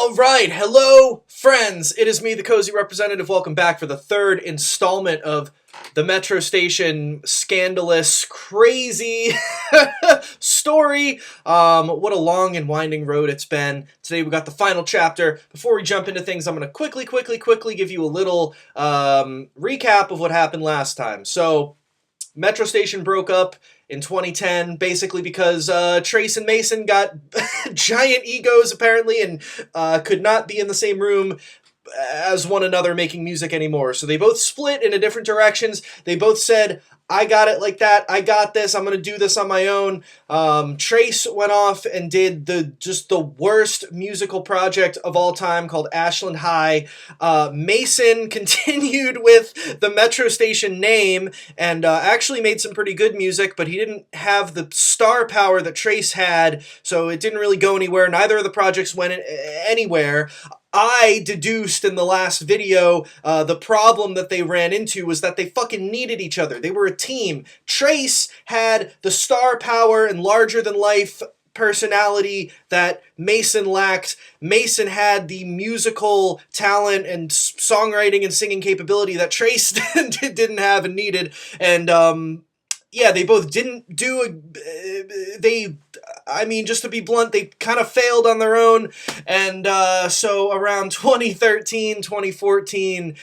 All right, hello, friends. It is me, the Cozy Representative. Welcome back for the third installment of the Metro Station scandalous, crazy story. What a long and winding road it's been. Today we got the final chapter. Before we jump into things, I'm going to quickly give you a little recap of what happened last time. So, Metro Station broke up in 2010, basically because Trace and Mason got giant egos, apparently, and could not be in the same room as one another making music anymore. So they both split in different directions. They both said, I got it like that. I got this. I'm going to do this on my own. Trace went off and did the worst musical project of all time called Ashland High. Mason continued with the Metro Station name and actually made some pretty good music, but he didn't have the star power that Trace had, so it didn't really go anywhere. Neither of the projects went anywhere. I deduced in the last video the problem that they ran into was that they fucking needed each other. They were a team. Trace had the star power and larger-than-life personality that Mason lacked. Mason had the musical talent and songwriting and singing capability that Trace didn't have and needed. And yeah, they both didn't do just to be blunt, they kind of failed on their own. And so around 2013, 2014,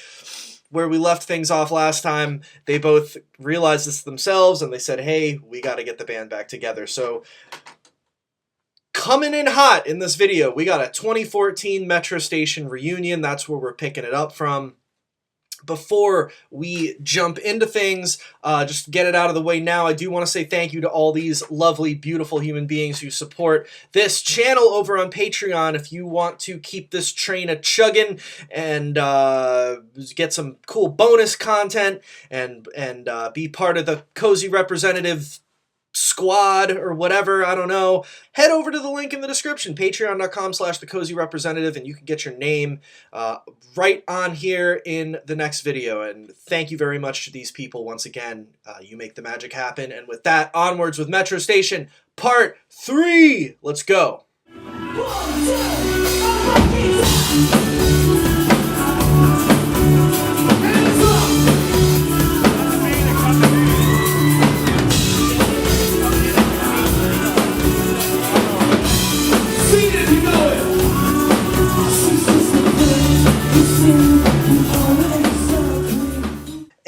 where we left things off last time, they both realized this themselves and they said, hey, we got to get the band back together. So coming in hot in this video, we got a 2014 Metro Station reunion. That's where we're picking it up from. Before we jump into things, just to get it out of the way now, I do want to say thank you to all these lovely, beautiful human beings who support this channel over on Patreon. If you want to keep this train a-chugging and get some cool bonus content and be part of the Cozy Representative squad or whatever, I don't know, head over to the link in the description, patreon.com/thecozyrepresentative, and you can get your name right on here in the next video. And thank you very much to these people once again. You make the magic happen. And with that, onwards with Metro Station Part 3. Let's go.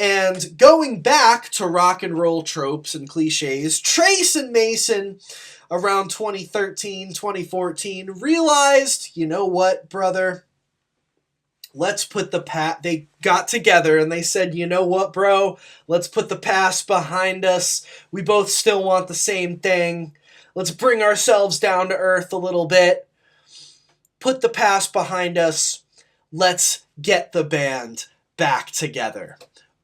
And going back to rock and roll tropes and cliches, Trace and Mason around 2013, 2014 realized, you know what, brother? Let's put they got together and they said, you know what, bro? Let's put the past behind us. We both still want the same thing. Let's bring ourselves down to earth a little bit. Put the past behind us. Let's get the band back together.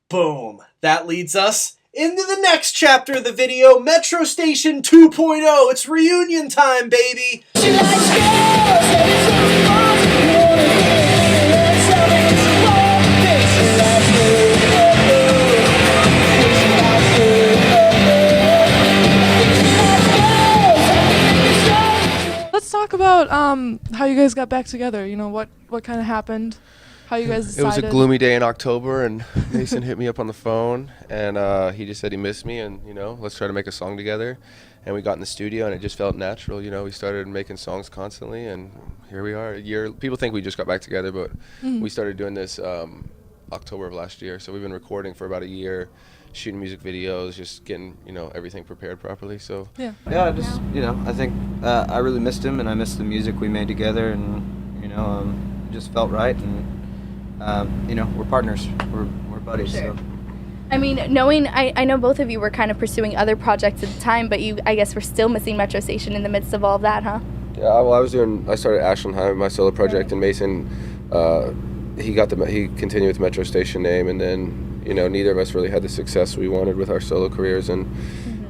Boom. That leads us into the next chapter of the video, Metro Station 2.0. It's reunion time, baby. Let's talk about how you guys got back together. You know, what kind of happened? How you guys decided? It was a gloomy day in October, and Mason hit me up on the phone, and he just said he missed me, and, you know, let's try to make a song together. And we got in the studio, and it just felt natural. You know, we started making songs constantly, and here we are. People think we just got back together, but we started doing this October of last year. So we've been recording for about a year, shooting music videos, just getting, you know, everything prepared properly. So yeah, just, you know, I think I really missed him, and I missed the music we made together, and, you know, it just felt right. And you know, we're partners, we're buddies. Sure. So. I mean, I know both of you were kind of pursuing other projects at the time, but you, I guess, were still missing Metro Station in the midst of all of that, huh? yeah, well, I started Ashland High, my solo project, and Mason, he continued with the Metro Station name, and then, you know, neither of us really had the success we wanted with our solo careers, and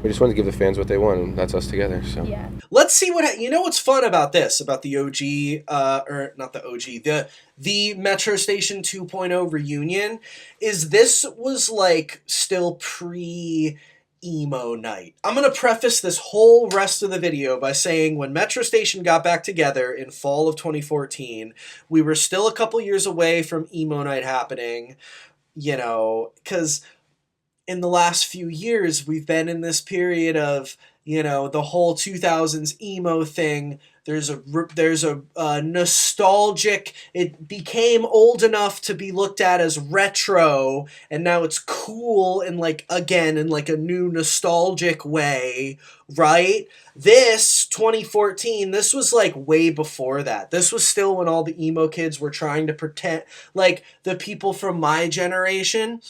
we just wanted to give the fans what they want, and that's us together. So Yeah. Let's see you know what's fun about this, about the OG, or not the OG, the Metro Station 2.0 reunion, is this was like still pre emo night. I'm going to preface this whole rest of the video by saying when Metro Station got back together in fall of 2014, we were still a couple years away from emo night happening, you know, because in the last few years, we've been in this period of, you know, the whole 2000s emo thing. There's a nostalgic, it became old enough to be looked at as retro, and now it's cool and like, again, in like a new nostalgic way, right? This, 2014, this was like way before that. This was still when all the emo kids were trying to pretend, like the people from my generation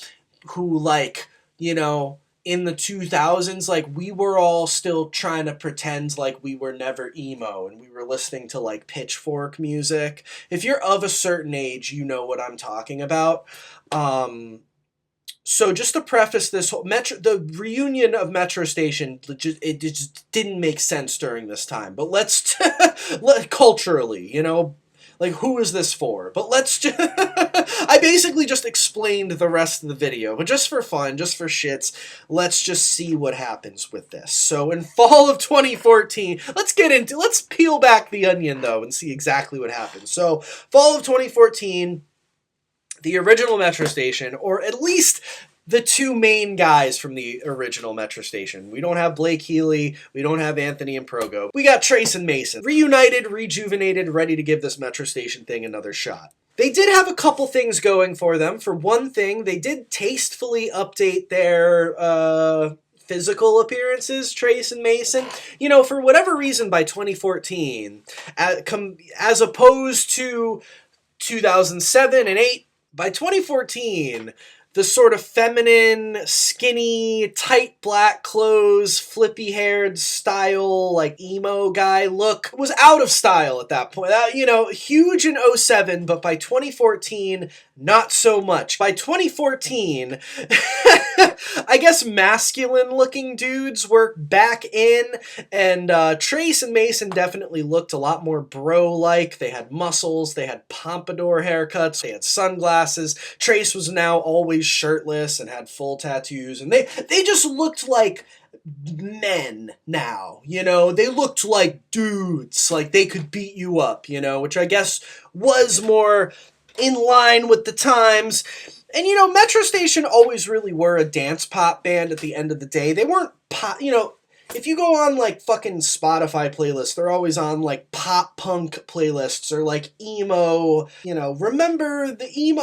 who like, you know, in the 2000s, like, we were all still trying to pretend like we were never emo and we were listening to, like, Pitchfork music. If you're of a certain age, you know what I'm talking about. So just to preface this whole the reunion of Metro Station, it just didn't make sense during this time. But let's, culturally, you know, like, who is this for? But let's just... I basically just explained the rest of the video, but just for fun, just for shits, let's just see what happens with this. So in fall of 2014, let's peel back the onion, though, and see exactly what happens. So fall of 2014, the original Metro Station, or at least the two main guys from the original Metro Station. We don't have Blake Healy, we don't have Anthony and Progo. We got Trace and Mason. Reunited, rejuvenated, ready to give this Metro Station thing another shot. They did have a couple things going for them. For one thing, they did tastefully update their physical appearances, Trace and Mason. You know, for whatever reason, by 2014, as opposed to 2007 and 8, by 2014, the sort of feminine, skinny, tight black clothes, flippy-haired style, like emo guy look was out of style at that point. You know, huge in 07, but by 2014, not so much. By 2014, I guess masculine-looking dudes were back in, and Trace and Mason definitely looked a lot more bro-like. They had muscles, they had pompadour haircuts, they had sunglasses. Trace was now always shirtless and had full tattoos, and they just looked like men now, you know? They looked like dudes, like they could beat you up, you know, which I guess was more in line with the times. And, you know, Metro Station always really were a dance pop band at the end of the day. They weren't pop, you know, if you go on, like, fucking Spotify playlists, they're always on, like, pop punk playlists or, like, emo, you know, remember the emo,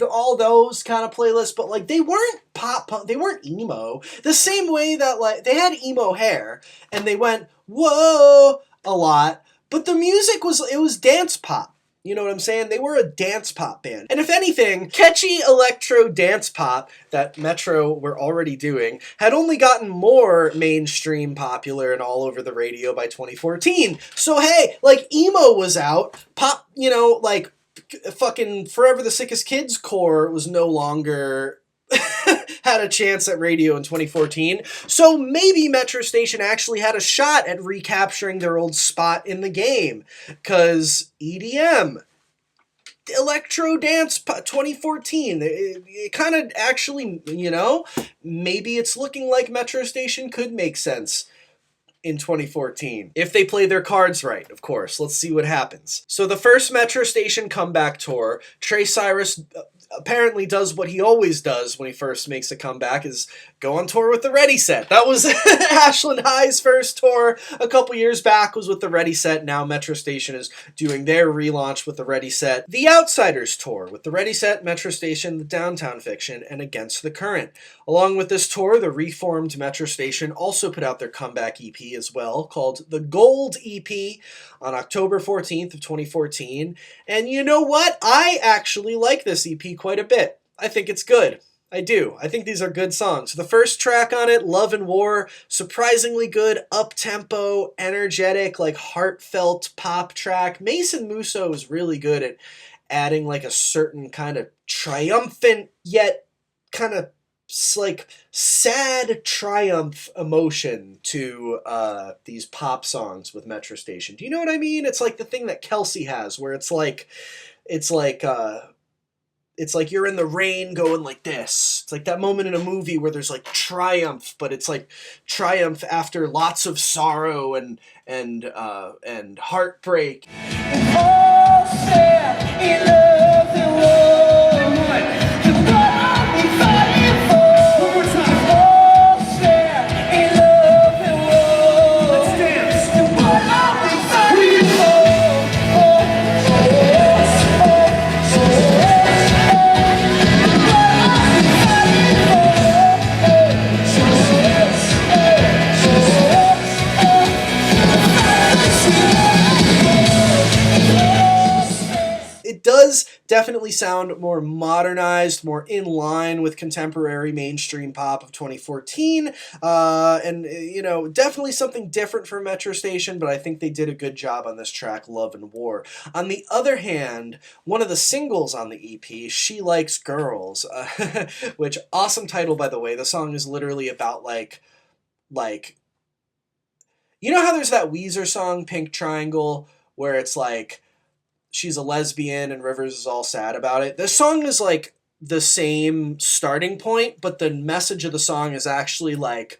all those kind of playlists, but, like, they weren't pop punk, they weren't emo. The same way that, like, they had emo hair, and they went, whoa, a lot, but the music was dance pop. You know what I'm saying? They were a dance pop band. And if anything, catchy electro dance pop that Metro were already doing had only gotten more mainstream popular and all over the radio by 2014. So hey, like, emo was out, pop, you know, like, fucking Forever the Sickest Kids core was no longer... had a chance at radio in 2014, so maybe Metro Station actually had a shot at recapturing their old spot in the game, because EDM, electro dance 2014, it kind of actually, you know, maybe it's looking like Metro Station could make sense in 2014. If they play their cards right, of course. Let's see what happens. So the first Metro Station comeback tour, Trey Cyrus apparently does what he always does when he first makes a comeback, is go on tour with the Ready Set. That was Ashland High's first tour a couple years back, was with the Ready Set. Now Metro Station is doing their relaunch with the Ready Set. The Outsiders tour with the Ready Set, Metro Station, the Downtown Fiction, and Against the Current. Along with this tour, the reformed Metro Station also put out their comeback EP as well, called the Gold EP, on October 14th of 2014. And you know what? I actually like this EP quite a bit. I think it's good. I do. I think these are good songs. The first track on it, Love and War, surprisingly good, up-tempo, energetic, like heartfelt pop track. Mason Musso is really good at adding like a certain kind of triumphant yet kind of like sad triumph emotion to these pop songs with Metro Station. Do you know what I mean? It's like the thing that Kelsey has, where it's like it's like you're in the rain going like this. It's like that moment in a movie where there's like triumph, but it's like triumph after lots of sorrow and heartbreak. It does definitely sound more modernized, more in line with contemporary mainstream pop of 2014, and you know, definitely something different from Metro Station, but I think they did a good job on this track, Love and War. On the other hand, one of the singles on the EP, She Likes Girls, which, awesome title by the way, the song is literally about like, you know how there's that Weezer song, Pink Triangle, where it's like, she's a lesbian and Rivers is all sad about it. This song is like the same starting point, but the message of the song is actually like,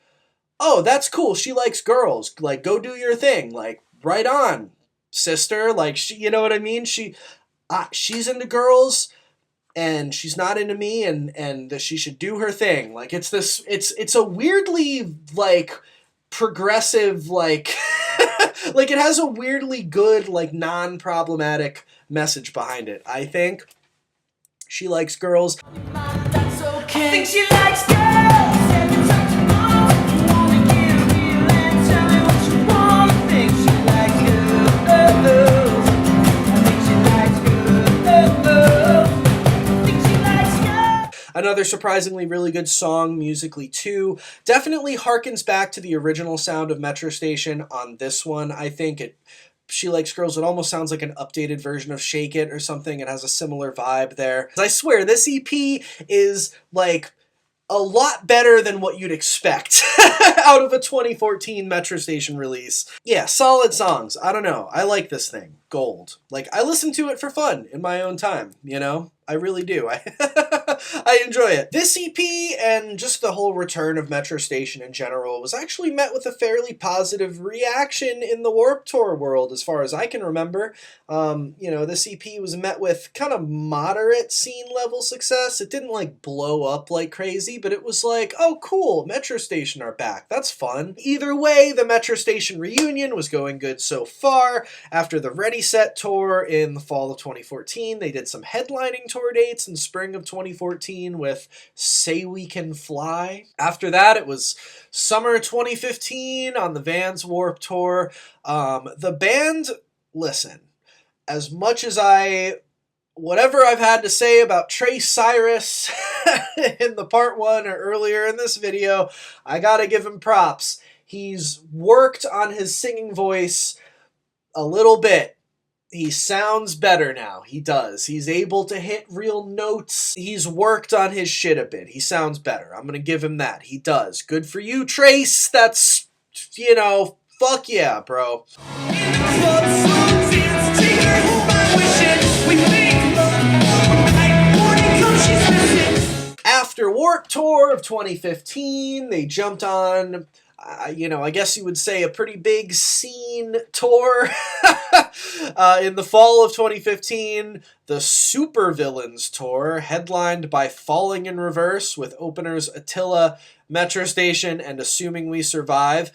oh, that's cool. She likes girls. Like, go do your thing. Like, right on, sister. Like, she, you know what I mean? She's into girls and she's not into me, and she should do her thing. Like, it's a weirdly like progressive, like like it has a weirdly good, like non-problematic message behind it, I think. She Likes Girls. That's okay. I think she likes girls. Every time she wants, you wanna get real and tell me what you want. I think she likes girls. I think she likes girls. I think she likes girls. Another surprisingly really good song musically too. Definitely harkens back to the original sound of Metro Station on this one. I think She Likes Girls, it almost sounds like an updated version of Shake It or something. It has a similar vibe there. I swear, this EP is like a lot better than what you'd expect out of a 2014 Metro Station release. Yeah, solid songs. I don't know. I like this thing. Gold. Like, I listen to it for fun in my own time, you know? I really do. I enjoy it. This EP and just the whole return of Metro Station in general was actually met with a fairly positive reaction in the Warped Tour world, as far as I can remember. You know, this EP was met with kind of moderate scene level success. It didn't like blow up like crazy, but it was like, oh cool, Metro Station are back. That's fun. Either way, the Metro Station reunion was going good so far. After the Ready Set tour in the fall of 2014, they did some headlining tour dates in spring of 2014 with Say We Can Fly. After that, it was summer 2015 on the Vans Warped Tour. The band, listen, as much as whatever I've had to say about Trace Cyrus in the part 1 or earlier in this video, I gotta give him props. He's worked on his singing voice a little bit. He sounds better now. He does. He's able to hit real notes. He's worked on his shit a bit. He sounds better. I'm gonna give him that. He does. Good for you, Trace. That's, you know, fuck yeah, bro. After Warped Tour of 2015, they jumped on, you know, I guess you would say a pretty big scene tour. In the fall of 2015, the Supervillains Tour, headlined by Falling in Reverse with openers Attila, Metro Station, and Assuming We Survive.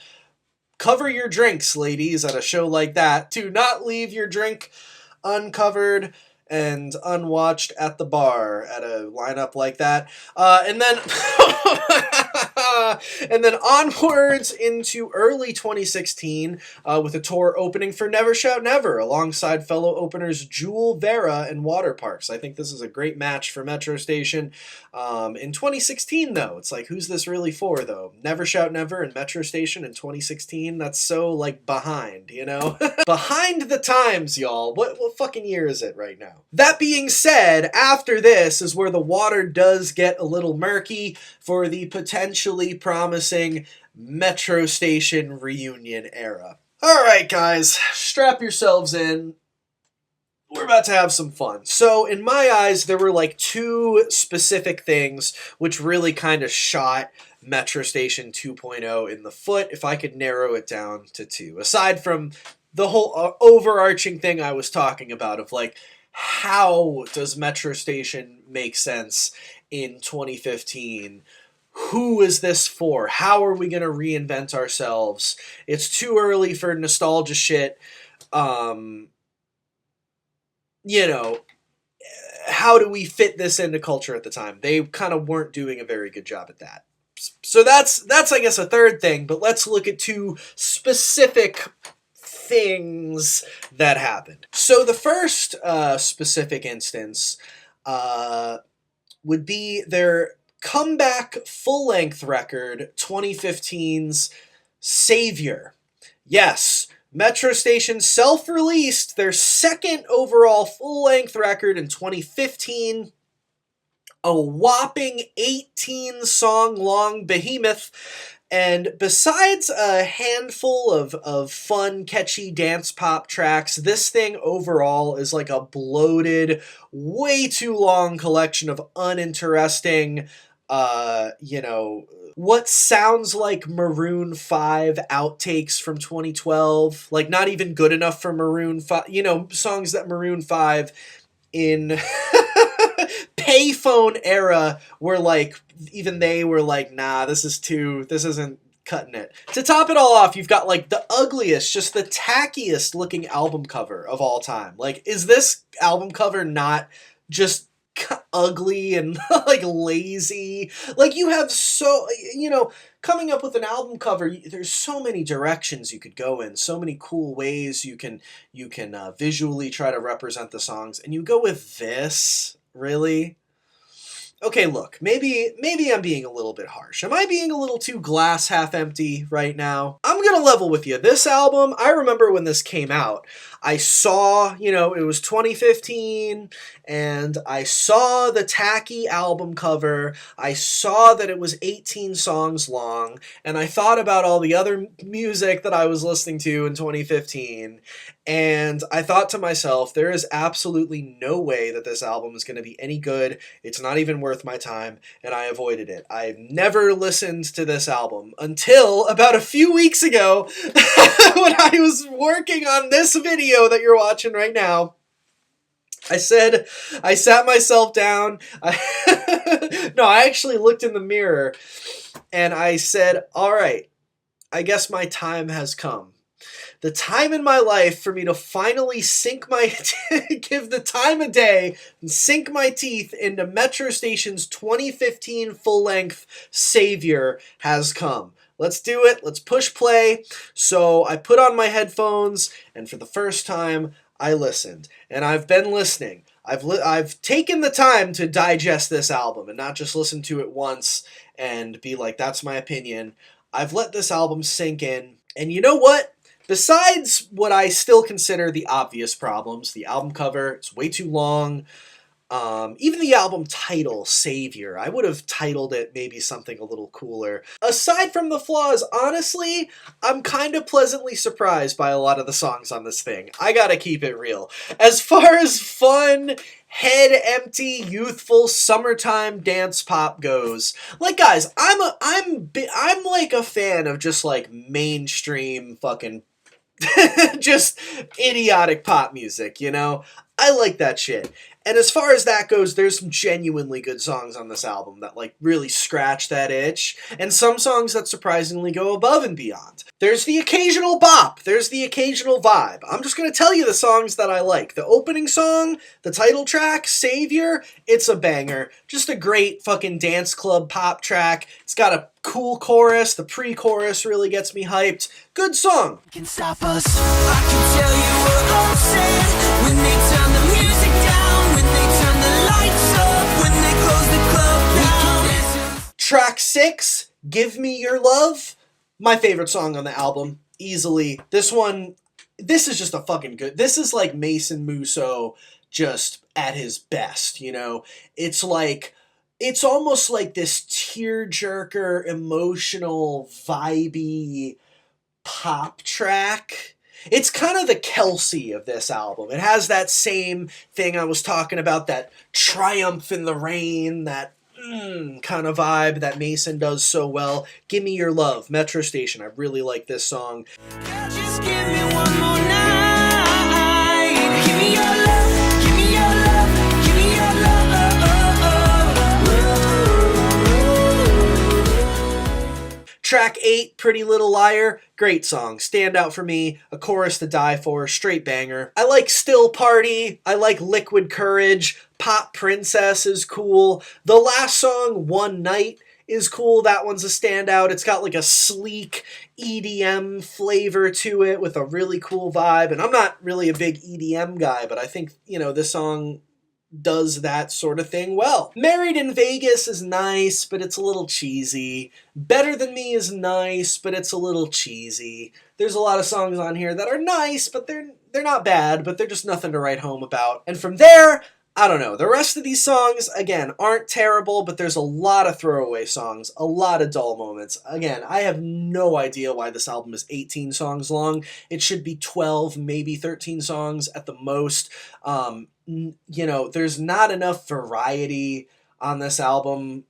Cover your drinks, ladies, at a show like that. Do not leave your drink uncovered and unwatched at the bar at a lineup like that. And then and then onwards into early 2016 with a tour opening for Never Shout Never alongside fellow openers Jewel Vera and Waterparks. I think this is a great match for Metro Station. In 2016, though, it's like, who's this really for, though? Never Shout Never and Metro Station in 2016? That's so, like, behind, you know? Behind the times, y'all. What fucking year is it right now? That being said, after this is where the water does get a little murky for the potentially promising Metro Station reunion era. Alright, guys, strap yourselves in. we're about to have some fun. So in my eyes, there were like two specific things which really kind of shot Metro Station 2.0 in the foot, if I could narrow it down to two. Aside from the whole overarching thing I was talking about of like, how does Metro Station make sense in 2015? Who is this for? How are we going to reinvent ourselves? It's too early for nostalgia shit. You know, how do we fit this into culture at the time? They kind of weren't doing a very good job at that. So that's I guess a third thing, but let's look at two specific things that happened. So the first specific instance would be their comeback full-length record, 2015's Savior. Yes, Metro Station self-released their second overall full-length record in 2015, a whopping 18-song-long behemoth. And besides a handful of fun, catchy dance pop tracks, this thing overall is like a bloated, way too long collection of uninteresting, what sounds like Maroon 5 outtakes from 2012. Like, not even good enough for Maroon 5. Songs that Maroon 5 in payphone era were like, even they were like, nah, this isn't cutting it. To top it all off, you've got like the ugliest, just the tackiest looking album cover of all time. Like, is this album cover not just ugly and like lazy? Like, you have coming up with an album cover, there's so many directions you could go in, so many cool ways you can visually try to represent the songs, and you go with this. Really? Okay, look, maybe I'm being a little bit harsh. Am I being a little too glass half empty right now? I'm gonna level with you. This album, I remember when this came out, I saw, it was 2015, and I saw the tacky album cover, I saw that it was 18 songs long, and I thought about all the other music that I was listening to in 2015, and I thought to myself, there is absolutely no way that this album is going to be any good. It's not even worth my time, and I avoided it. I've never listened to this album until about a few weeks ago when I was working on this video that you're watching right now. I sat myself down. I actually looked in the mirror and I said, all right, I guess my time has come. The time in my life for me to finally give the time of day and sink my teeth into Metro Station's 2015 full-length Savior has come. Let's do it. Let's push play. So I put on my headphones, and for the first time, I listened. And I've been listening. I've taken the time to digest this album and not just listen to it once and be like, that's my opinion. I've let this album sink in. And you know what? Besides what I still consider the obvious problems, the album cover, it's way too long. Even the album title, Savior, I would have titled it maybe something a little cooler. Aside from the flaws, honestly, I'm kind of pleasantly surprised by a lot of the songs on this thing. I gotta keep it real. As far as fun, head-empty, youthful, summertime dance pop goes, like, guys, I'm like a fan of just like mainstream fucking just idiotic pop music, I like that shit. And as far as that goes, there's some genuinely good songs on this album that like really scratch that itch, and some songs that surprisingly go above and beyond. There's the occasional bop, there's the occasional vibe. I'm just gonna tell you the songs that I like. The opening song, the title track, Savior, it's a banger. Just a great fucking dance club pop track. It's got a cool chorus, the pre-chorus really gets me hyped. Good song. Can stop us. I can tell you what I'm saying when they turn the music down, when they turn the lights up, when they close the club down. Track 6, Give Me Your Love, my favorite song on the album, easily. This is just a fucking good, this is like Mason Musso just at his best, It's like, it's almost like this tearjerker, emotional, vibey pop track. It's kind of the Kelsey of this album. It has that same thing I was talking about, that triumph in the rain, that kind of vibe that Mason does so well. Give Me Your Love, Metro Station. I really like this song. Just give me one more night. Give me your love, give me your love, give me your love. Track 8, Pretty Little Liar, great song. Stand out for me, a chorus to die for, straight banger. I like Still Party, I like Liquid Courage, Pop Princess is cool. The last song, One Night, is cool. That one's a standout. It's got like a sleek EDM flavor to it with a really cool vibe. And I'm not really a big EDM guy, but I think, this song does that sort of thing well. Married in Vegas is nice, but it's a little cheesy. Better Than Me is nice, but it's a little cheesy. There's a lot of songs on here that are nice, but they're not bad, but they're just nothing to write home about. And from there, I don't know. The rest of these songs, again, aren't terrible, but there's a lot of throwaway songs, a lot of dull moments. Again, I have no idea why this album is 18 songs long. It should be 12, maybe 13 songs at the most. There's not enough variety on this album.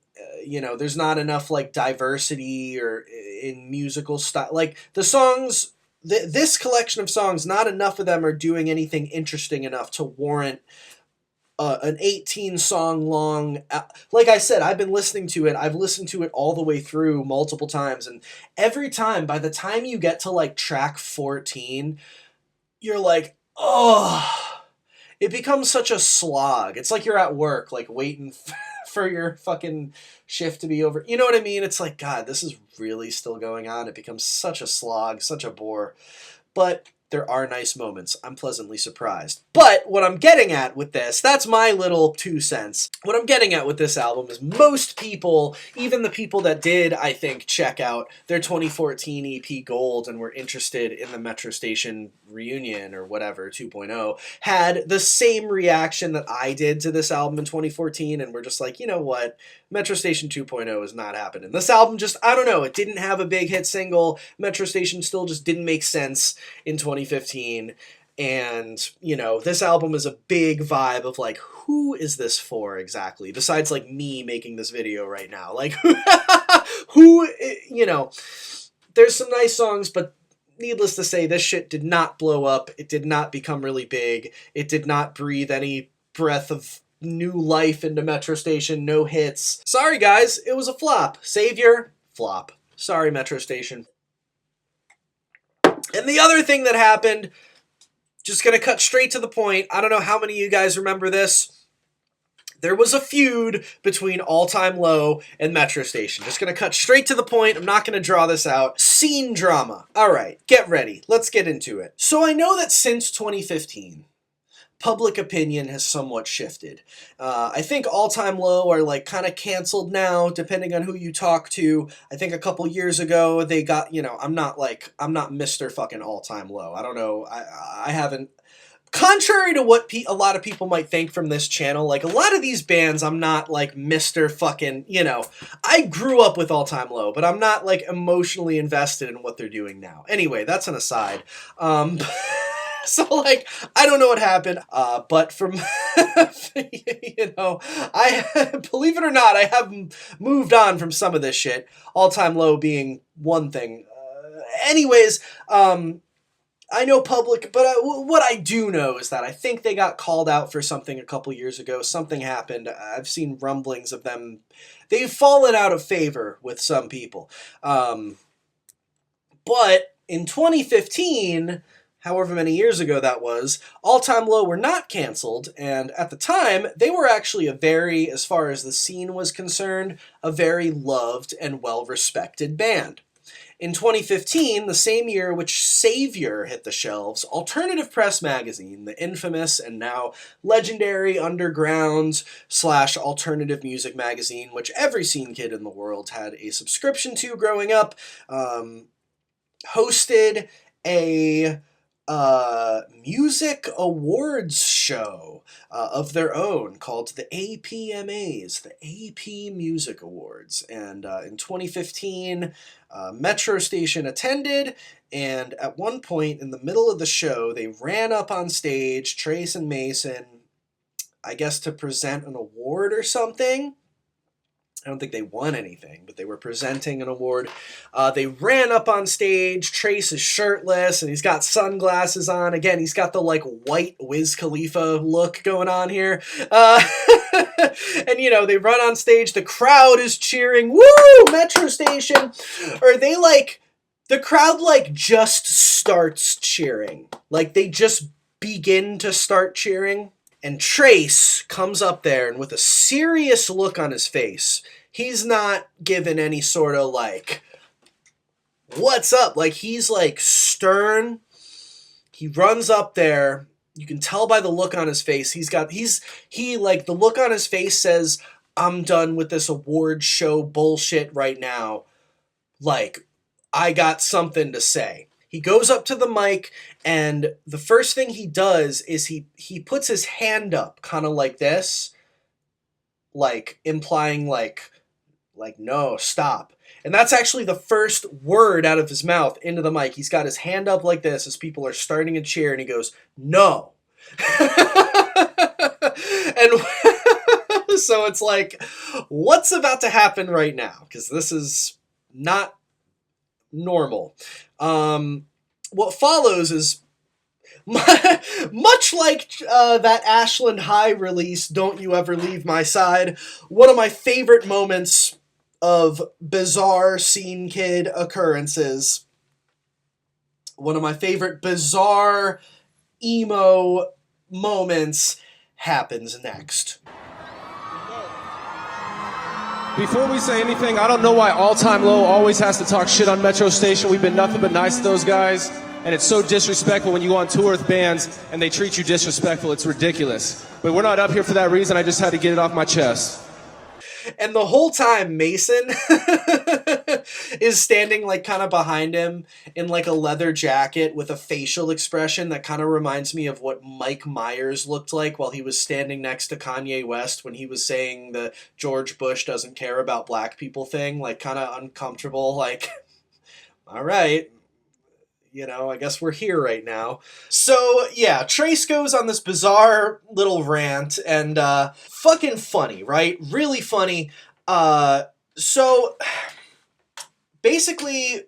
There's not enough like diversity or in musical style. Like the songs, this collection of songs, not enough of them are doing anything interesting enough to warrant an 18 song long. Like I said, I've been listening to it. I've listened to it all the way through multiple times, and every time, by the time you get to like track 14, you're like, oh. It becomes such a slog. It's like you're at work, like waiting for your fucking shift to be over. You know what I mean? It's like, God, this is really still going on. It becomes such a slog, such a bore. But there are nice moments. I'm pleasantly surprised. But what I'm getting at with this, that's my little 2 cents. What I'm getting at with this album is most people, even the people that did, I think, check out their 2014 EP Gold and were interested in the Metro Station reunion or whatever, 2.0, had the same reaction that I did to this album in 2014, and we're just like, you know what? Metro Station 2.0 is not happening. This album just, I don't know, it didn't have a big hit single. Metro Station still just didn't make sense in 2015. And, this album is a big vibe of like, who is this for exactly? Besides like me making this video right now. Like, who, there's some nice songs, but needless to say, this shit did not blow up. It did not become really big. It did not breathe any breath of new life into Metro Station. No hits. Sorry, guys. It was a flop. Savior, flop. Sorry, Metro Station. And the other thing that happened, just going to cut straight to the point. I don't know how many of you guys remember this. There was a feud between All Time Low and Metro Station. Just going to cut straight to the point. I'm not going to draw this out. Scene drama. All right, get ready. Let's get into it. So I know that since 2015, public opinion has somewhat shifted. I think All Time Low are like kind of canceled now, depending on who you talk to. I think a couple years ago they got, I'm not Mr. fucking All Time Low. I don't know. I haven't. Contrary to what a lot of people might think from this channel, like a lot of these bands, I'm not like Mr. fucking, I grew up with All Time Low, but I'm not like emotionally invested in what they're doing now. Anyway, that's an aside. So, like, I don't know what happened, but from, I, believe it or not, I have moved on from some of this shit, All Time Low being one thing. Anyways, I know public, but what I do know is that I think they got called out for something a couple years ago. Something happened. I've seen rumblings of them. They've fallen out of favor with some people. But in 2015, however many years ago that was, All Time Low were not canceled, and at the time, they were actually as far as the scene was concerned, a very loved and well-respected band. In 2015, the same year which Savior hit the shelves, Alternative Press magazine, the infamous and now legendary underground / alternative music magazine, which every scene kid in the world had a subscription to growing up, hosted a music awards show of their own called the APMAs, the AP Music Awards. And in 2015, Metro Station attended, and at one point in the middle of the show, they ran up on stage, Trace and Mason, I guess to present an award or something. I don't think they won anything, but they were presenting an award. They ran up on stage. Trace is shirtless, and he's got sunglasses on. Again, he's got the, like, white Wiz Khalifa look going on here. And, you know, they run on stage. The crowd is cheering. Woo! Metro Station. Or they, like, the crowd, like, just starts cheering. Like, they just begin to start cheering. And Trace comes up there, and with a serious look on his face, he's not given any sort of, like, what's up? Like, he's, like, stern. He runs up there. You can tell by the look on his face. The look on his face says, I'm done with this award show bullshit right now. Like, I got something to say. He goes up to the mic, and the first thing he does is he puts his hand up, kind of like this, like implying like no, stop. And that's actually the first word out of his mouth into the mic. He's got his hand up like this as people are starting to cheer, and he goes, no. And so it's like, what's about to happen right now? Because this is not normal. What follows is much like that Ashland High release, Don't You Ever Leave My Side, one of my favorite moments of bizarre Scene Kid occurrences. One of my favorite bizarre emo moments happens next. Before we say anything, I don't know why All Time Low always has to talk shit on Metro Station. We've been nothing but nice to those guys, and it's so disrespectful when you go on tour with bands and they treat you disrespectful. It's ridiculous. But we're not up here for that reason. I just had to get it off my chest. And the whole time, Mason is standing, like, kind of behind him in, like, a leather jacket with a facial expression that kind of reminds me of what Mike Myers looked like while he was standing next to Kanye West when he was saying the George Bush doesn't care about black people thing, like, kind of uncomfortable, like, all right. You know, I guess we're here right now. So, yeah, Trace goes on this bizarre little rant, and fucking funny, right? Really funny. So, basically,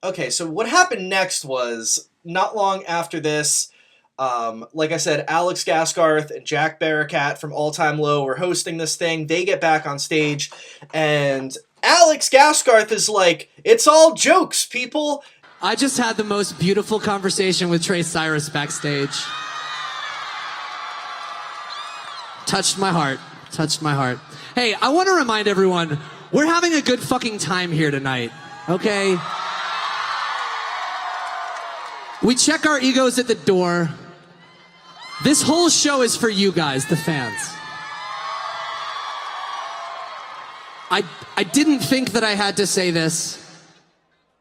okay, so what happened next was, not long after this, like I said, Alex Gaskarth and Jack Barakat from All Time Low were hosting this thing. They get back on stage, and Alex Gaskarth is like, it's all jokes, people. I just had the most beautiful conversation with Trace Cyrus backstage. Touched my heart. Touched my heart. Hey, I want to remind everyone, we're having a good fucking time here tonight, okay? We check our egos at the door. This whole show is for you guys, the fans. I didn't think that I had to say this,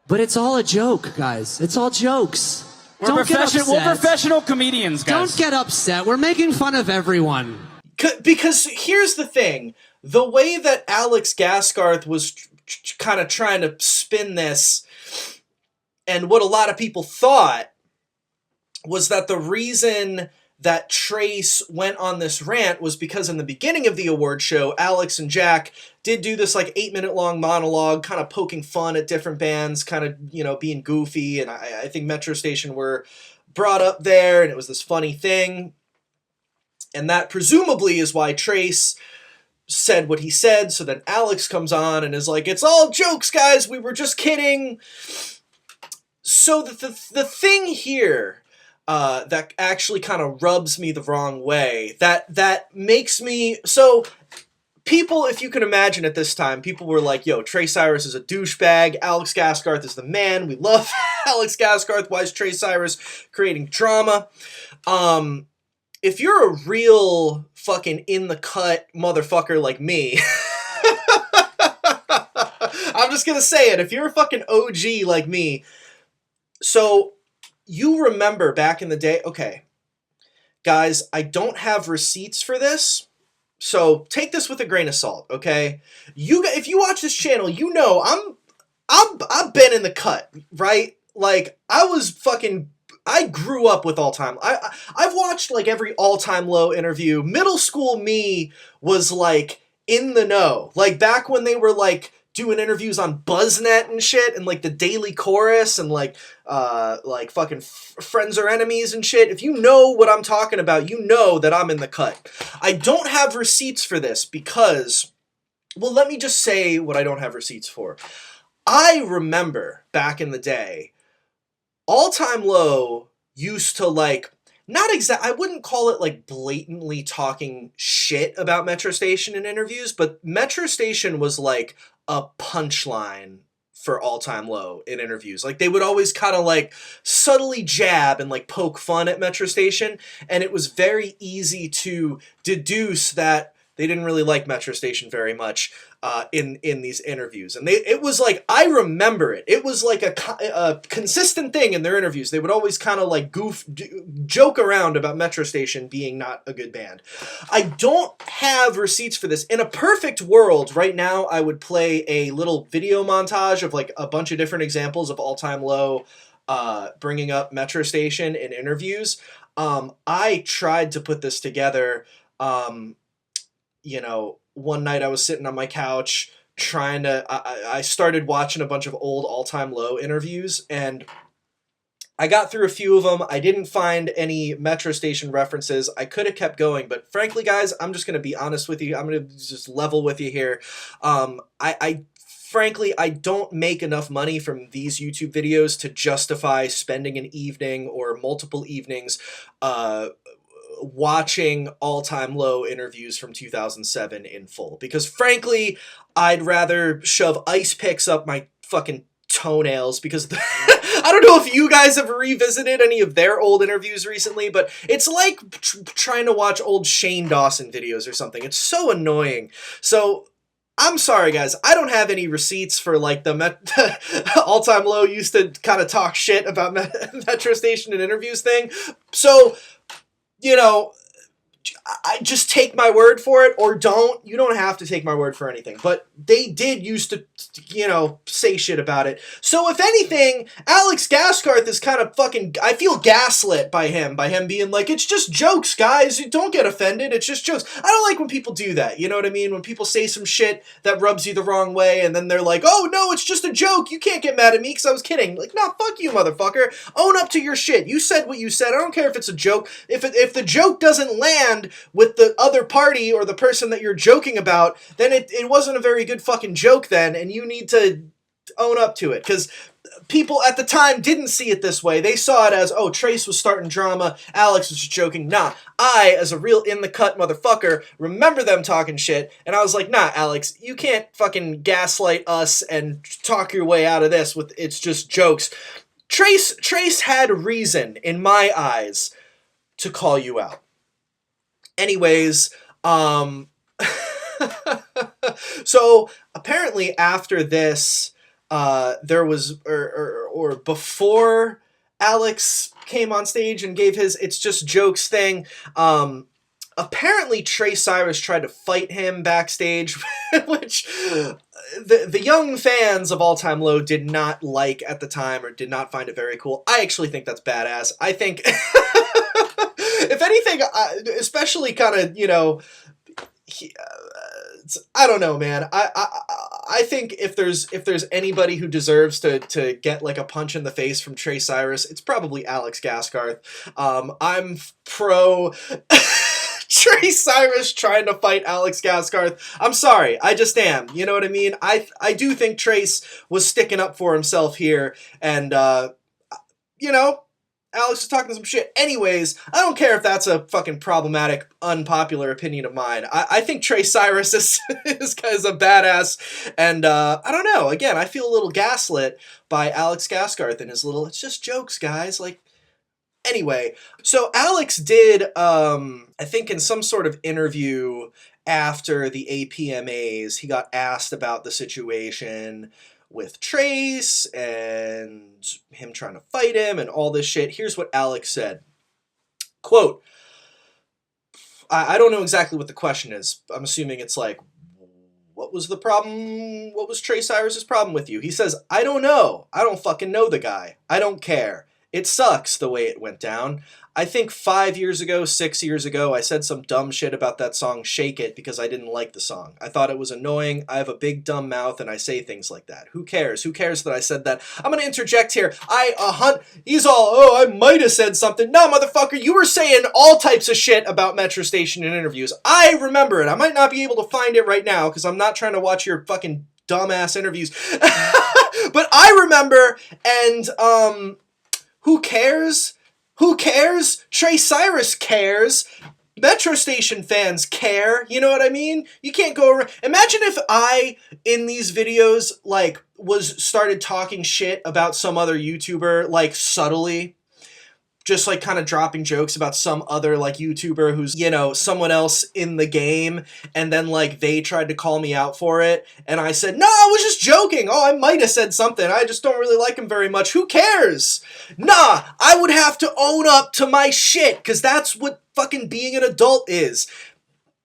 but it's all a joke, guys. It's all jokes. Don't get upset. We're professional comedians, guys. Don't get upset. We're making fun of everyone. Because here's the thing. The way that Alex Gaskarth was kind of trying to spin this, and what a lot of people thought, was that the reason that Trace went on this rant was because in the beginning of the award show, Alex and Jack did do this like 8-minute long monologue, kind of poking fun at different bands, kind of, you know, being goofy. And I think Metro Station were brought up there, and it was this funny thing. And that presumably is why Trace said what he said. So then Alex comes on and is like, it's all jokes, guys. We were just kidding. So the thing here that actually kind of rubs me the wrong way, that makes me, so people, if you can imagine at this time, people were like, yo, Trace Cyrus is a douchebag, Alex Gaskarth is the man, we love Alex Gaskarth, why is Trace Cyrus creating drama? If you're a real fucking in-the-cut motherfucker like me, I'm just gonna say it, if you're a fucking OG like me, so you remember back in the day, okay, guys, I don't have receipts for this, so take this with a grain of salt, okay? If you watch this channel, you know I've been in the cut, right? Like, I grew up with All Time. I've watched like every All Time Low interview. Middle school me was like in the know. Like back when they were like doing interviews on BuzzNet and shit, and like the Daily Chorus, and like fucking Friends or Enemies and shit. If you know what I'm talking about, you know that I'm in the cut. I don't have receipts for this because, well, let me just say what I don't have receipts for. I remember back in the day, All Time Low used to like, I wouldn't call it like blatantly talking shit about Metro Station in interviews, but Metro Station was like a punchline for All Time Low in interviews. Like they would always kind of like subtly jab and like poke fun at Metro Station, and it was very easy to deduce that they didn't really like Metro Station very much in these interviews. And it was like, I remember it. It was like a consistent thing in their interviews. They would always kind of like joke around about Metro Station being not a good band. I don't have receipts for this. In a perfect world, right now, I would play a little video montage of like a bunch of different examples of All Time Low bringing up Metro Station in interviews. I tried to put this together. You know, one night I was sitting on my couch trying to, I started watching a bunch of old All Time Low interviews, and I got through a few of them. I didn't find any Metro Station references. I could have kept going, but frankly, guys, I'm just going to be honest with you. I'm going to just level with you here. Frankly, I don't make enough money from these YouTube videos to justify spending an evening or multiple evenings watching All Time Low interviews from 2007 in full, because frankly I'd rather shove ice picks up my fucking toenails, because I don't know if you guys have revisited any of their old interviews recently, but it's like trying to watch old Shane Dawson videos or something. It's so annoying. So I'm sorry, guys. I don't have any receipts for like the All Time Low used to kind of talk shit about Metro Station and interviews thing. So, you know, I just take my word for it, or don't. You don't have to take my word for anything. But they did used to, you know, say shit about it. So if anything, Alex Gaskarth is kind of fucking, I feel gaslit by him being like, it's just jokes, guys. Don't get offended. It's just jokes. I don't like when people do that. You know what I mean? When people say some shit that rubs you the wrong way, and then they're like, oh no, it's just a joke. You can't get mad at me because I was kidding. Like, no, fuck you, motherfucker. Own up to your shit. You said what you said. I don't care if it's a joke. If the joke doesn't land with the other party or the person that you're joking about, then it wasn't a very good fucking joke then, and you need to own up to it. Because people at the time didn't see it this way. They saw it as, oh, Trace was starting drama, Alex was just joking. Nah, I, as a real in-the-cut motherfucker, remember them talking shit, and I was like, nah, Alex, you can't fucking gaslight us and talk your way out of this with it's just jokes. Trace had reason, in my eyes, to call you out. Anyways, so apparently after this, there was, or before Alex came on stage and gave his "It's Just Jokes" thing, apparently Trey Cyrus tried to fight him backstage, which the young fans of All Time Low did not like at the time, or did not find it very cool. I actually think that's badass. I think, if anything, especially kind of, you know, I don't know, man. I think if there's anybody who deserves to get like a punch in the face from Trey Cyrus, it's probably Alex Gaskarth. I'm pro Trey Cyrus trying to fight Alex Gaskarth. I'm sorry, I just am. You know what I mean? I do think Trace was sticking up for himself here, and you know, Alex is talking some shit. Anyways, I don't care if that's a fucking problematic, unpopular opinion of mine. I think Trey Cyrus is a badass, and I don't know. Again, I feel a little gaslit by Alex Gaskarth and his little, it's just jokes, guys. Like, anyway, so Alex did, I think in some sort of interview after the APMAs, he got asked about the situation with Trace and him trying to fight him and all this shit. Here's what Alex said. Quote, I don't know exactly what the question is. I'm assuming it's like, what was the problem? What was Trey Cyrus's problem with you? He says, I don't know. I don't fucking know the guy. I don't care. It sucks the way it went down. I think 5 years ago, 6 years ago, I said some dumb shit about that song Shake It because I didn't like the song. I thought it was annoying. I have a big dumb mouth and I say things like that. Who cares? Who cares that I said that? I'm going to interject here. He's all, oh, I might have said something. No, motherfucker, you were saying all types of shit about Metro Station in interviews. I remember it. I might not be able to find it right now because I'm not trying to watch your fucking dumbass interviews. But I remember, and, who cares? Who cares? Trey Cyrus cares. Metro Station fans care. You know what I mean? You can't go around. Imagine if I, in these videos, like, started talking shit about some other YouTuber, like, subtly. Just, like, kind of dropping jokes about some other, like, YouTuber who's, you know, someone else in the game, and then, like, they tried to call me out for it, and I said, no, I was just joking. Oh, I might have said something. I just don't really like him very much. Who cares? Nah, I would have to own up to my shit, because that's what fucking being an adult is.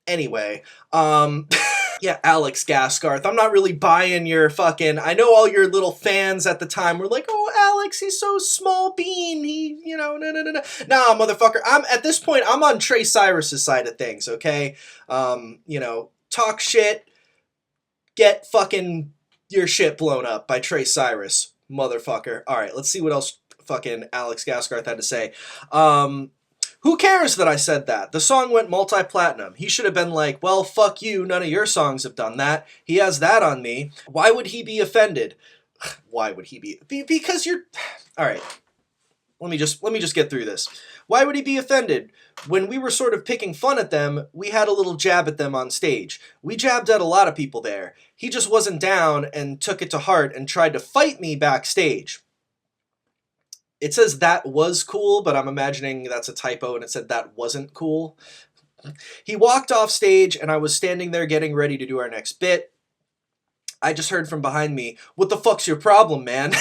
Anyway, yeah, Alex Gaskarth, I'm not really buying your fucking, I know all your little fans at the time were like, oh, Alex, he's so small bean, he, you know, no. Nah, motherfucker, at this point, I'm on Trey Cyrus's side of things, okay? You know, talk shit, get fucking your shit blown up by Trey Cyrus, motherfucker. Alright, let's see what else fucking Alex Gaskarth had to say. Who cares that I said that? The song went multi-platinum. He should have been like, well, fuck you, none of your songs have done that. He has that on me. Why would he be offended? Why would he be? Because you're... Alright. Let me just get through this. Why would he be offended? When we were sort of picking fun at them, we had a little jab at them on stage. We jabbed at a lot of people there. He just wasn't down and took it to heart and tried to fight me backstage. It says that was cool, but I'm imagining that's a typo and it said that wasn't cool. He walked off stage and I was standing there getting ready to do our next bit. I just heard from behind me, what the fuck's your problem, man?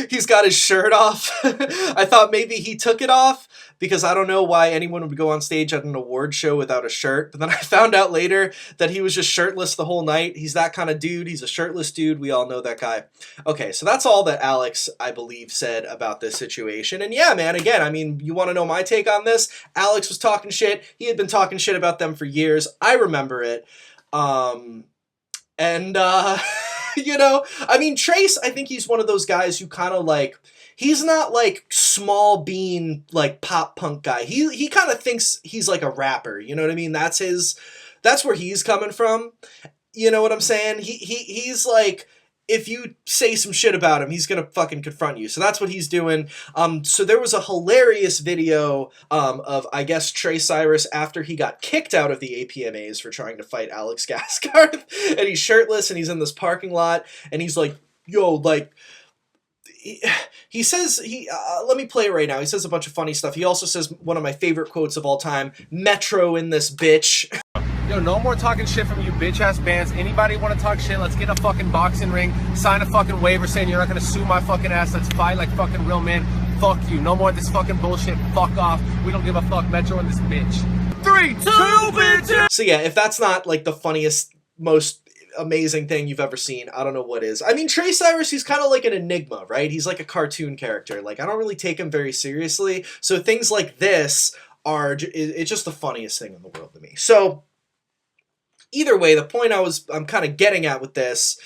He's got his shirt off. I thought maybe he took it off because I don't know why anyone would go on stage at an award show without a shirt. But then I found out later that he was just shirtless the whole night. He's that kind of dude. He's a shirtless dude. We all know that guy. Okay, so that's all that Alex, I believe, said about this situation. And yeah, man, again, I mean, you want to know my take on this? Alex was talking shit. He had been talking shit about them for years. I remember it. You know, I mean, Trace, I think he's one of those guys who kind of like, he's not like small bean, like pop punk guy. He kind of thinks he's like a rapper, you know what I mean? That's where he's coming from. You know what I'm saying? He's like, if you say some shit about him, he's gonna fucking confront you. So that's what he's doing. So there was a hilarious video of, I guess, Trey Cyrus after he got kicked out of the APMAs for trying to fight Alex Gaskarth. And he's shirtless and he's in this parking lot and he's like, yo, like, he says, let me play it right now. He says a bunch of funny stuff. He also says one of my favorite quotes of all time, Metro in this bitch. Yo, no more talking shit from you bitch-ass bands. Anybody want to talk shit, let's get in a fucking boxing ring, sign a fucking waiver saying you're not going to sue my fucking ass, let's fight like fucking real men. Fuck you. No more of this fucking bullshit. Fuck off. We don't give a fuck. Metro in this bitch. 3, 2, bitches! So yeah, if that's not like the funniest, most amazing thing you've ever seen, I don't know what is. I mean, Trey Cyrus, he's kind of like an enigma, right? He's like a cartoon character. Like, I don't really take him very seriously. So things like this it's just the funniest thing in the world to me. So either way, the point I'm kind of getting at with this,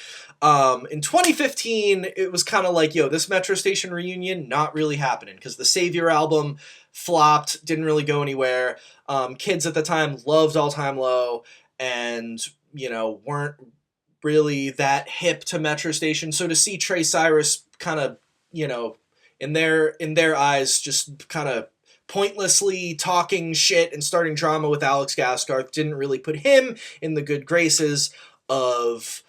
in 2015, it was kind of like, yo, this Metro Station reunion, not really happening, because the Savior album flopped, didn't really go anywhere. Kids at the time loved All Time Low, and, you know, weren't really that hip to Metro Station. So to see Trey Cyrus kind of, you know, in their eyes, just kind of pointlessly talking shit and starting drama with Alex Gaskarth didn't really put him in the good graces of,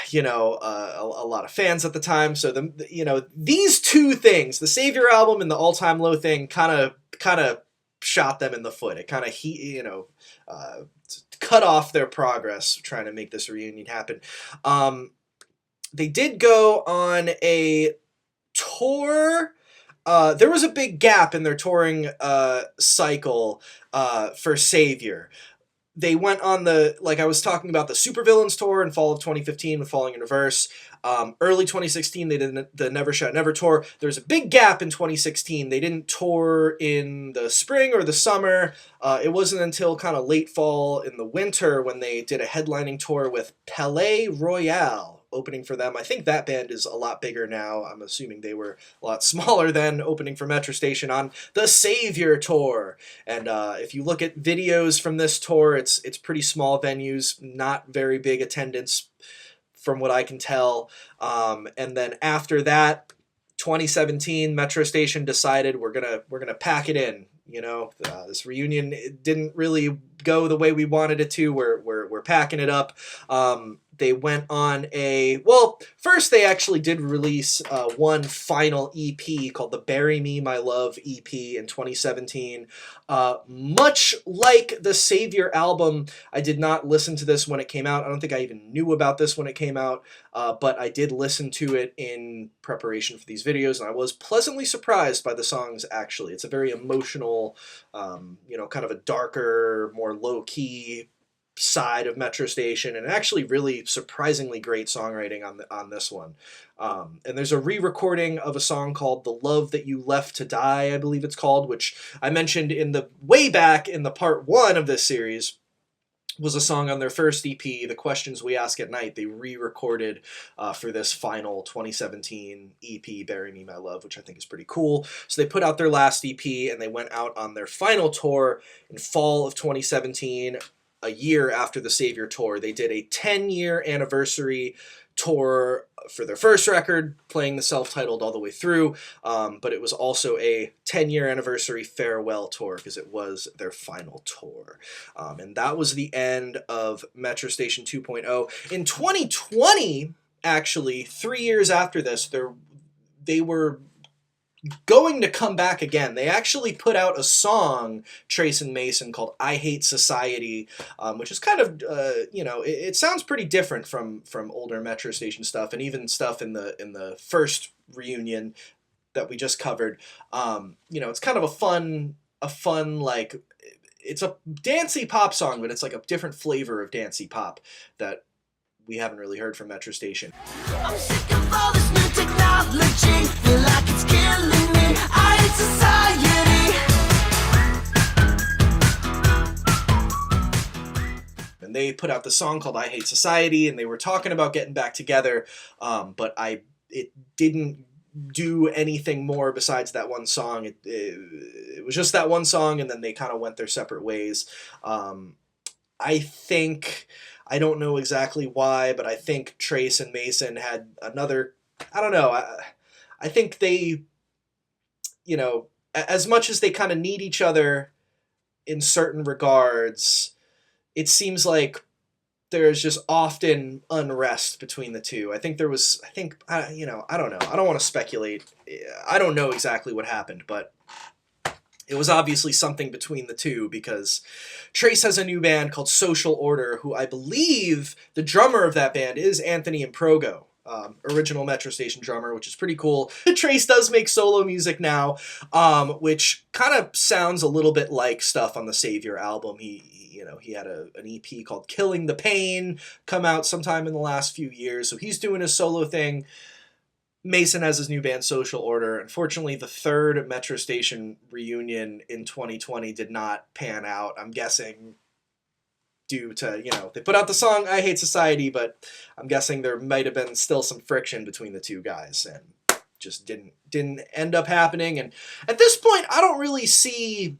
you know, a lot of fans at the time. So you know, these two things, the Savior album and the All Time Low thing, kind of shot them in the foot. It kind of cut off their progress trying to make this reunion happen. They did go on a tour. There was a big gap in their touring cycle for Savior. They went on like I was talking about, the Supervillains tour in fall of 2015 with Falling in Reverse. Early 2016, they did the Never Shout Never tour. There's a big gap in 2016. They didn't tour in the spring or the summer. It wasn't until kind of late fall in the winter when they did a headlining tour with Palais Royale opening for them. I think that band is a lot bigger now. I'm assuming they were a lot smaller then, opening for Metro Station on the Savior tour. And if you look at videos from this tour, it's pretty small venues, not very big attendance from what I can tell. And then after that, 2017, Metro Station decided we're gonna pack it in. You know, this reunion didn't really go the way we wanted it to. We're packing it up. They went on first they actually did release one final EP called the Bury Me My Love EP in 2017. Much like the Savior album, I did not listen to this when it came out. I don't think I even knew about this when it came out, but I did listen to it in preparation for these videos, and I was pleasantly surprised by the songs, actually. It's a very emotional, kind of a darker, more low-key side of Metro Station, and actually really surprisingly great songwriting on this one. And there's a re-recording of a song called The Love That You Left to Die, I believe it's called, which I mentioned way back in the part 1 of this series, was a song on their first EP, The Questions We Ask at Night. They re-recorded for this final 2017 EP, Bury Me My Love, which I think is pretty cool. So they put out their last EP, and they went out on their final tour in fall of 2017, a year after the Savior tour. They did a 10-year anniversary tour for their first record, playing the self-titled all the way through, but it was also a 10-year anniversary farewell tour because it was their final tour. And that was the end of Metro Station 2.0. In 2020, actually, 3 years after this, they were going to come back again. They actually put out a song, Trace and Mason, called I Hate Society, which is kind of, it sounds pretty different from older Metro Station stuff, and even stuff in the first reunion that we just covered. It's kind of a fun, like, it's a dancey pop song, but it's like a different flavor of dancey pop that we haven't really heard from Metro Station. I'm sick of all this new technology, feel like it's killing me. I hate society. And they put out the song called I Hate Society, and they were talking about getting back together, but it didn't do anything more besides that one song. It was just that one song, and then they kind of went their separate ways. I don't know exactly why, but I think Trace and Mason had another, I don't know, I think they, as much as they kind of need each other in certain regards, it seems like there's just often unrest between the two. I don't know. I don't want to speculate. I don't know exactly what happened, but it was obviously something between the two, because Trace has a new band called Social Order, who I believe the drummer of that band is Anthony Improgo, original Metro Station drummer, which is pretty cool. Trace does make solo music now, which kind of sounds a little bit like stuff on the Savior album. He had an EP called Killing the Pain come out sometime in the last few years, so he's doing his solo thing. Mason has his new band, Social Order. Unfortunately, the third Metro Station reunion in 2020 did not pan out. I'm guessing due to, they put out the song I Hate Society, but I'm guessing there might have been still some friction between the two guys, and just didn't end up happening. And at this point, I don't really see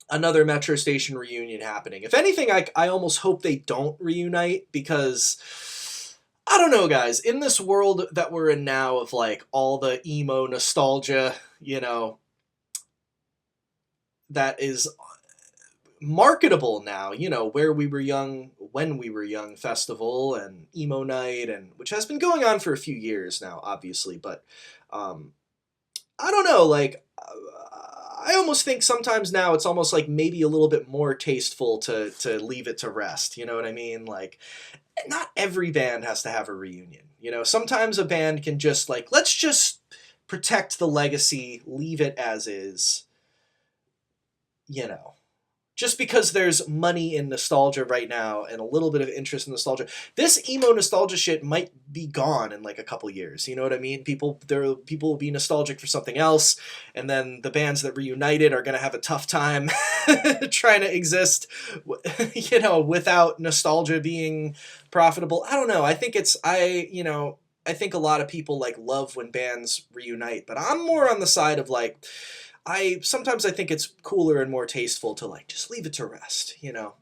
another Metro Station reunion happening. If anything, I almost hope they don't reunite, because I don't know, guys, in this world that we're in now of like all the emo nostalgia, that is marketable now, Where We Were Young, When We Were Young festival and emo night, and which has been going on for a few years now, obviously, but I don't know, like, I almost think sometimes now it's almost like maybe a little bit more tasteful to leave it to rest. You know what I mean? Like, not every band has to have a reunion. You know, sometimes a band can just like, let's just protect the legacy, leave it as is. You know, just because there's money in nostalgia right now and a little bit of interest in nostalgia, this emo nostalgia shit might be gone in like a couple years. You know what I mean? People will be nostalgic for something else, and then the bands that reunited are gonna have a tough time trying to exist, you know, without nostalgia being profitable. I don't know. I think I think a lot of people like love when bands reunite, but I'm more on the side of like, sometimes I think it's cooler and more tasteful to like just leave it to rest, you know.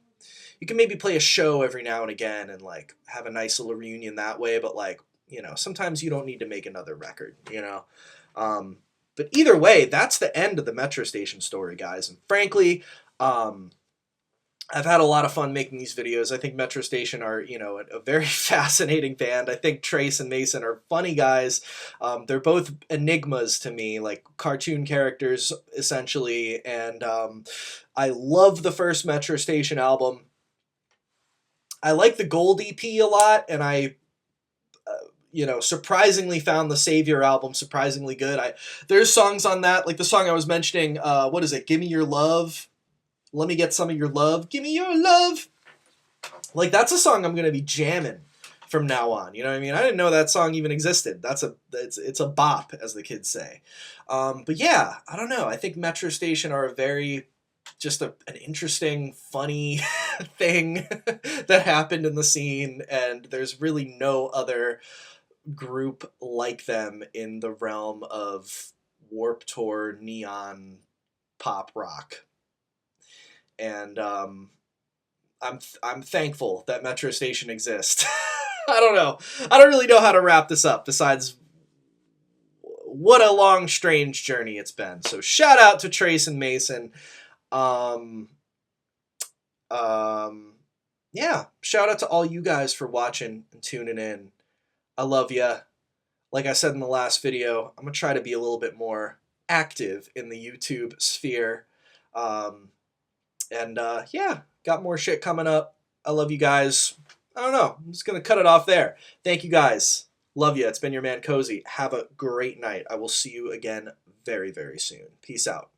You can maybe play a show every now and again and like have a nice little reunion that way, but like, you know, sometimes you don't need to make another record, you know. But either way, that's the end of the Metro Station story, guys. And frankly, I've had a lot of fun making these videos. I think Metro Station are, you know, a very fascinating band. I think Trace and Mason are funny guys. They're both enigmas to me, like cartoon characters, essentially. And I love the first Metro Station album. I like the Gold EP a lot, and I, you know, surprisingly found the Savior album surprisingly good. There's songs on that, like the song I was mentioning, what is it? Give Me Your Love. Let Me Get Some of Your Love. Give me your love. Like, that's a song I'm going to be jamming from now on. You know what I mean? I didn't know that song even existed. It's a bop, as the kids say. But yeah, I don't know. I think Metro Station are a very, just an interesting, funny thing that happened in the scene. And there's really no other group like them in the realm of Warped Tour neon pop rock. And I'm thankful that Metro Station exists. I don't know. I don't really know how to wrap this up besides what a long, strange journey it's been. So shout out to Trace and Mason. Yeah, shout out to all you guys for watching and tuning in. I love ya. Like I said in the last video, I'm going to try to be a little bit more active in the YouTube sphere. Yeah, got more shit coming up. I love you guys. I don't know. I'm just going to cut it off there. Thank you guys. Love you. It's been your man Cozy. Have a great night. I will see you again very, very soon. Peace out.